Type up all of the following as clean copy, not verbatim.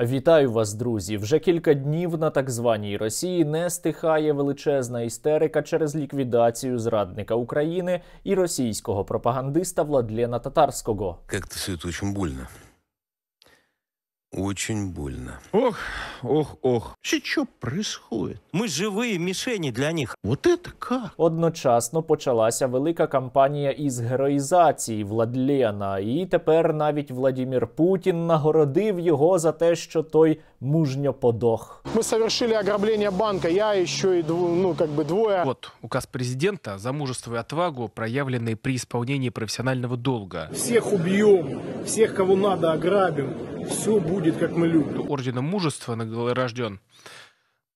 Вітаю вас, друзі! Вже кілька днів на так званій Росії не стихає величезна істерика через ліквідацію зрадника України і російського пропагандиста Владлена Татарського. Как-то все это очень больно. Очень больно. Ох. Что происходит? Мы живые мишени для них. Вот это как? Одночасно почалася велика кампанія із героїзації Владлена, і тепер навіть Владимир Путін нагородив його за те, що той мужньо подох. Мы совершили ограбление банка, я еще и двое. Вот указ президента за мужество и отвагу, проявленные при исполнении профессионального долга. Всех убьем, всех, кого надо, ограбим. Все будет, как мы любим. Орденом мужества награжден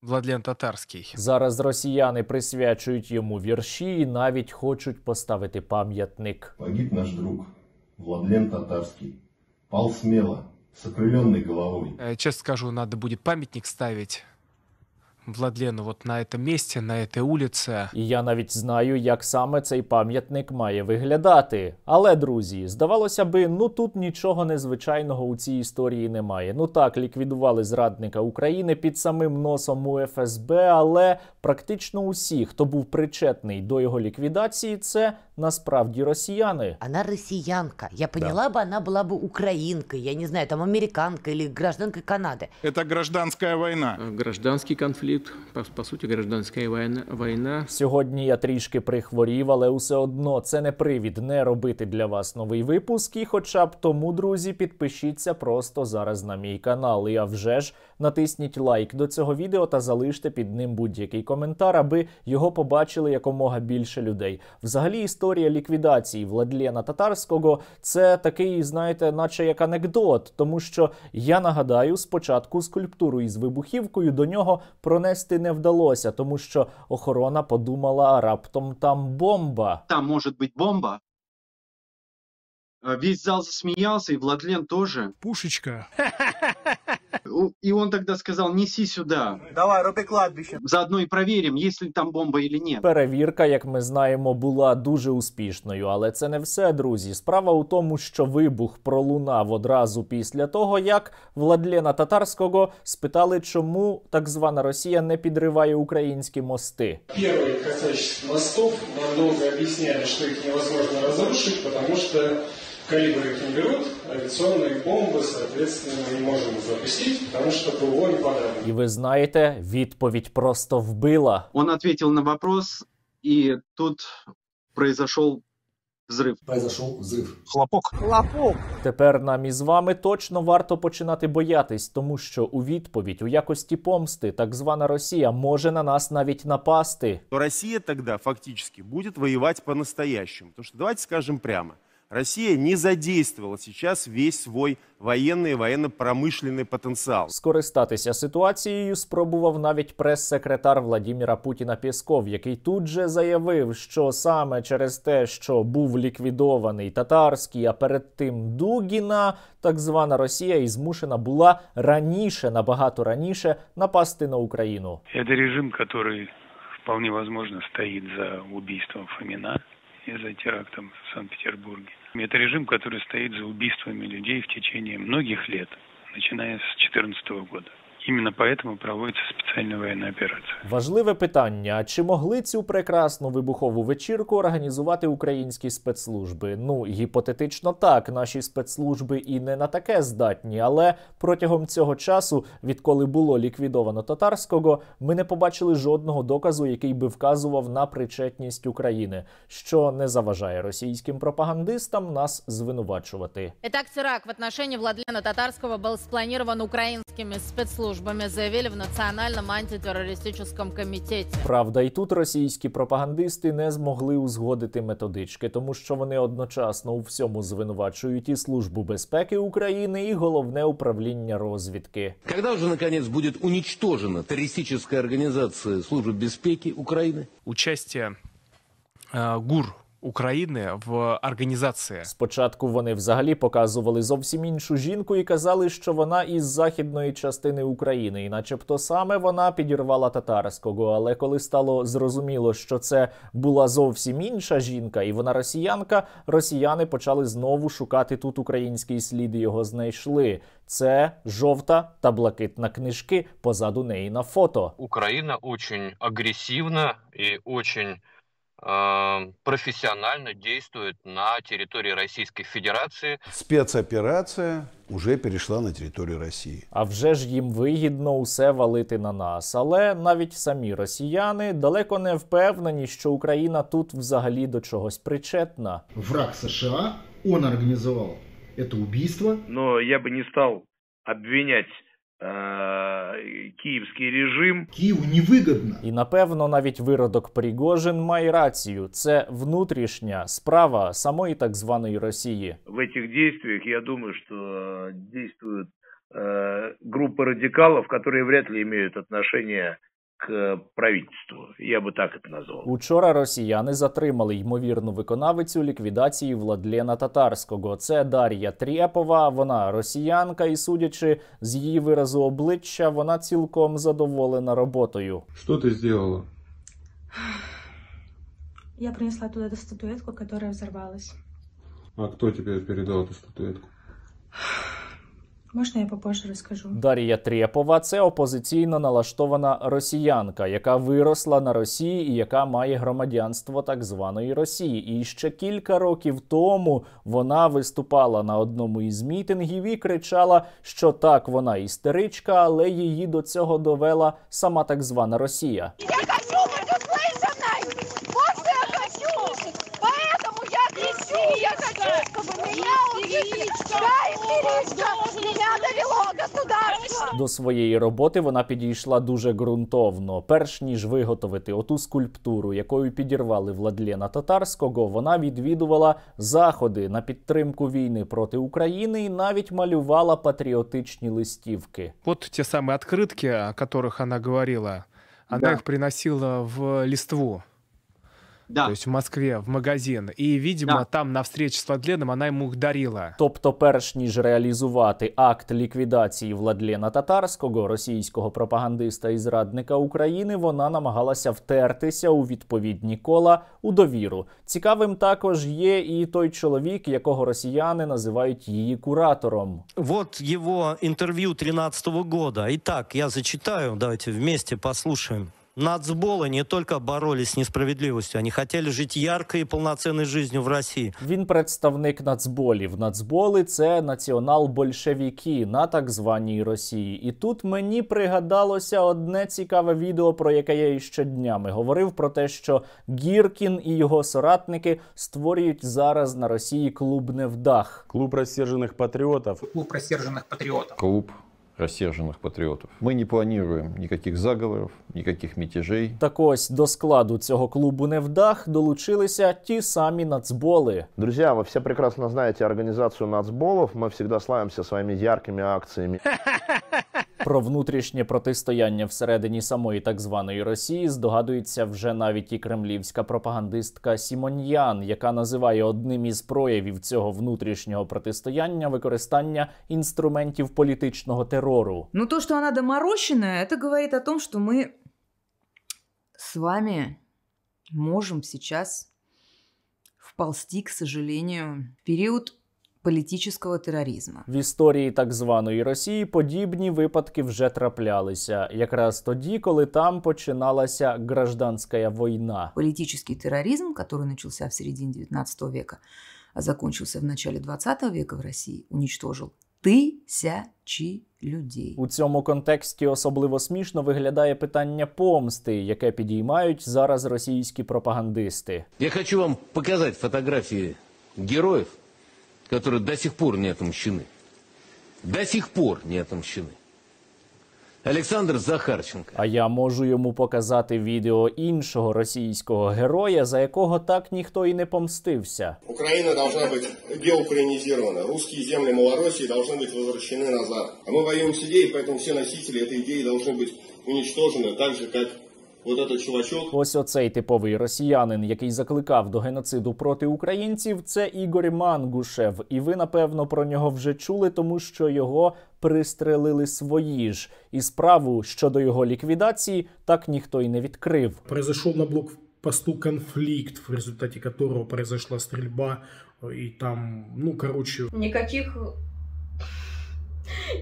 Владлен Татарский. Зараз росіяни присвячують йому вірші і навіть хочуть поставити пам'ятник. Погиб наш друг Владлен Татарский. Пал смело, с окрыленной головой. Честно скажу, надо будет памятник ставить Владлену вот на этом месте, на этой улице. І я навіть знаю, як саме цей пам'ятник має виглядати. Але, друзі, здавалося би, тут нічого незвичайного у цій історії немає. Так, ліквідували зрадника України під самим носом у ФСБ, але практично усі, хто був причетний до його ліквідації, це насправді росіяни. Она россиянка. Я поняла бы, она была бы украинкой, я не знаю, там американкой или гражданкой Канады. Это гражданская война. Гражданский конфликт, по сути, гражданская война. Сьогодні я трішки прихворів, але все одно це не привід не робити для вас новий випуск. І хоча б тому, друзі, підпишіться просто зараз на мій канал. І а вже ж натисніть лайк до цього відео та залиште під ним будь-який коментар, аби його побачили якомога більше людей. Взагалі, історія ліквідації Владлена Татарського – це такий, знаєте, наче як анекдот. Тому що, я нагадаю, спочатку скульптуру із вибухівкою до нього пронести не вдалося, тому що охорона подумала, раптом там бомба. Там может быть бомба. Весь зал засмеялся, и Владлен тоже. Пушечка. И он тогда сказал: неси сюда. Давай, роби кладбище. Заодно и проверим, есть ли там бомба или нет. Перевірка, як ми знаємо, була дуже успішною. Але це не все, друзі. Справа у тому, що вибух пролунав одразу після того, як Владлена Татарського спитали, чому так звана Росія не підриває українські мости. Первые касательства мостов нам долго объясняли, что их невозможно разрушить, потому что калибры их не берут, авиационные бомбы, соответственно, мы не можем запустить, потому что ПВО не понравилось. І ви знаєте, відповідь просто вбила. Он ответил на вопрос, и тут произошел взрыв. Хлопок. Тепер нам із вами точно варто починати боятись, тому що у відповідь, у якості помсти, так звана Росія може на нас навіть напасти. То Россия тогда фактически будет воевать по-настоящему. Потому что давайте скажем прямо. Россия не задействовала сейчас весь свой военный и военно-промышленный потенциал. Скористатися ситуацією спробував навіть прес-секретар Владимира Путіна Пєсков, який тут же заявив, що саме через те, що був ліквідований Татарський, а перед тим Дугіна, так звана Росія і змушена була раніше, набагато раніше, напасти на Україну. Это режим, который вполне возможно стоит за убийством Фомина и за терактом в Санкт-Петербурге. Это режим, который стоит за убийствами людей в течение многих лет, начиная с 2014 года. Именно поэтому проводится специальная военная операция. Важливе питання, а чи могли цю прекрасну вибухову вечірку організувати українські спецслужби? Гіпотетично так, наші спецслужби і не на таке здатні, але протягом цього часу, відколи було ліквідовано Татарського, ми не побачили жодного доказу, який би вказував на причетність України, що не заважає російським пропагандистам нас звинувачувати. Итак, теракт в отношении Владлена Татарского был спланирован украинскими спецслужбами, заявили в Национальном антитеррористическом комитете. Правда, і тут російські пропагандисти не змогли узгодити методички, тому що вони одночасно у всьому звинувачують і Службу безпеки України, і Головне управління розвідки. Когда уже, наконец, будет уничтожена террористическая организация Службы безопасности Украины? Участие ГУР Украины в организации. Спочатку вони взагалі показували зовсім іншу жінку і казали, що вона із західної частини України, і начебто саме вона підірвала Татарського. Але коли стало зрозуміло, що це була зовсім інша жінка і вона росіянка, росіяни почали знову шукати тут український слід і його знайшли. Це жовта та блакитна книжки позаду неї на фото. Украина очень агрессивно и очень профессионально действует на территории Российской Федерации. Спецоперация уже перешла на територію Росії. А вже ж їм вигідно усе валити на нас. Але навіть самі росіяни далеко не впевнені, що Україна тут взагалі до чогось причетна. Враг США, он организовал это убийство. Но я бы не стал обвинять київський режим. Києву невигідно. І напевно навіть виродок Пригожин має рацію. Це внутрішня справа самої так званої Росії. В этих действиях, я думаю, что действуют группы радикалов, которые вряд ли имеют отношение к правительству. Я би так це назвав. Учора росіяни затримали ймовірну виконавицю ліквідації Владлена Татарського. Це Дар'я Трєпова, вона росіянка і, судячи з її виразу обличчя, вона цілком задоволена роботою. Що ти зробила? Я принесла туда эту статуэтку, которая взорвалась. А хто тобі передав эту статуэтку? Можна я попозже розкажу? Дар'я Трєпова – це опозиційно налаштована росіянка, яка виросла на Росії і яка має громадянство так званої Росії. І ще кілька років тому вона виступала на одному із мітингів і кричала, що так, вона істеричка, але її до цього довела сама так звана Росія. Я хочу бути услышанной! Вот я хочу! Поэтому я кричу! Я хочу, чтобы меня услышали! Я истеричка! Меня довело государство! До своєї роботи вона підійшла дуже ґрунтовно. Перш ніж виготовити оту скульптуру, якою підірвали Владлена Татарського, вона відвідувала заходи на підтримку війни проти України і навіть малювала патріотичні листівки. Вот те самые открытки, о которых она говорила, она их приносила в Листву. Да. То есть в Москве, в магазин. І, видимо, там на встрече з Владленом вона йому їх дарила. Тобто, перш ніж реалізувати акт ліквідації Владлена Татарського, російського пропагандиста і зрадника України, вона намагалася втертися у відповідні кола у довіру. Цікавим також є і той чоловік, якого росіяни називають її куратором. Вот его интервью 2013 года. Итак, я зачитаю, давайте вместе послушаем. Нацболы не только боролись с несправедливостью, они хотели жить яркой и полноценной жизнью в России. Він представник нацболів. Нацболи – це націонал-большевики на так званій Росії. І тут мені пригадалося одне цікаве відео, про яке я іще днями говорив, про те, що Гіркін і його соратники створюють зараз на Росії клуб «Невдах». Клуб рассерженных патриотов. Клуб рассерженных патриотов. Клуб рассерженных патриотов. Мы не планируем никаких заговоров, никаких мятежей. Так ось, до складу цього клубу «Невдах» долучилися ті самі нацболи. Друзья, вы все прекрасно знаете организацию нацболов. Мы всегда славимся своими яркими акциями. Про внутрішнє протистояння всередині самої так званої Росії здогадується вже навіть і кремлівська пропагандистка Сімоньян, яка називає одним із проявів цього внутрішнього протистояння використання інструментів політичного терору. Ну, то, что она доморощенная, это говорит о том, что мы с вами можем сейчас вползти, к сожалению, в период політичного тероризму. В історії так званої Росії подібні випадки вже траплялися. Якраз тоді, коли там починалася гражданська війна. Політичний терроризм, который начался в середине 19 века, а закончился в начале 20 века в России, уничтожил тисячі людей. У цьому контексті особливо смішно виглядає питання помсти, яке підіймають зараз російські пропагандисти. Я хочу вам показати фотографії героїв, которые до сих пор не отомщены. До сих пор не отомщены. Олександр Захарченко. А я можу йому показати відео іншого російського героя, за якого так ніхто і не помстився. Україна должна бути деукраїнізована. Русские земли Малороссии должны быть возвращены назад. А мы воюем с идеей, поэтому все носители этой идеи должны быть уничтожены, так же, как вот этот чувачок. Ось оцей типовий росіянин, який закликав до геноциду проти українців, це Ігор Мангушев. І ви, напевно, про нього вже чули, тому що його пристрелили свої ж. І справу щодо його ліквідації так ніхто й не відкрив. Произошел на блокпосту конфликт, в результате которого произошла стрельба, и там,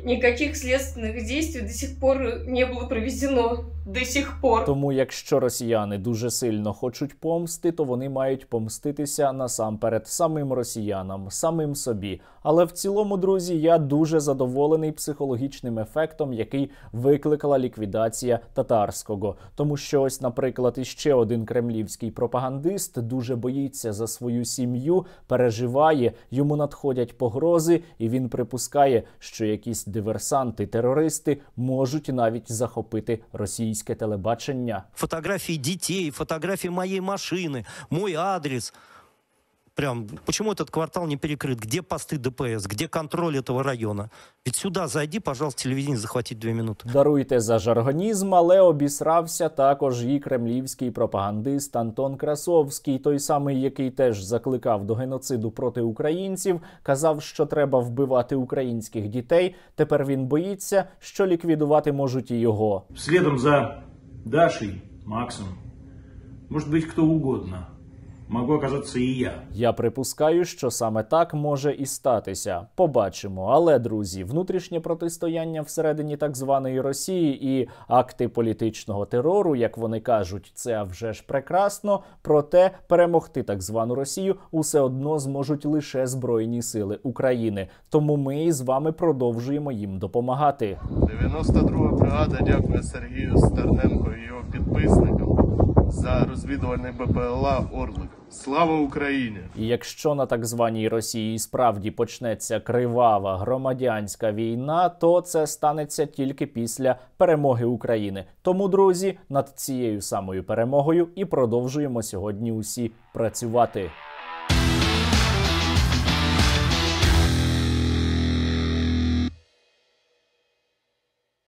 Никаких следственных действий до сих пор не было проведено. До сих пор. Тому якщо росіяни дуже сильно хочуть помсти, то вони мають помститися насамперед самим росіянам, самим собі. Але в цілому, друзі, я дуже задоволений психологічним ефектом, який викликала ліквідація татарського. Тому що ось, наприклад, іще один кремлівський пропагандист дуже боїться за свою сім'ю, переживає, йому надходять погрози, і він припускає, що якісь диверсанти, терористи можуть навіть захопити російське телебачення. Фотографии детей, фотографии моей машины, мой адрес. Прям, почему этот квартал не перекрыт? Где посты ДПС? Где контроль этого района? Ведь сюда зайди, пожалуйста, телевидение захватить 2 минуты. Даруйте за жаргонізм, але обісрався також і кремлівський пропагандист Антон Красовський, той самий, який теж закликав до геноциду проти українців, казав, що треба вбивати українських дітей. Тепер він боїться, що ліквідувати можуть і його. Следом за Дашей, Максом, может быть, кто угодно. Могу оказатися і я. Я припускаю, що саме так може і статися. Побачимо. Але, друзі, внутрішнє протистояння всередині так званої Росії і акти політичного терору, як вони кажуть, це вже ж прекрасно. Проте перемогти так звану Росію усе одно зможуть лише Збройні сили України. Тому ми з вами продовжуємо їм допомагати. 92-га бригада дякує Сергію Стерненко і його підписникам за розвідувальний БПЛА «Орлик». Слава Україні! І якщо на так званій Росії справді почнеться кривава громадянська війна, то це станеться тільки після перемоги України. Тому, друзі, над цією самою перемогою і продовжуємо сьогодні усі працювати.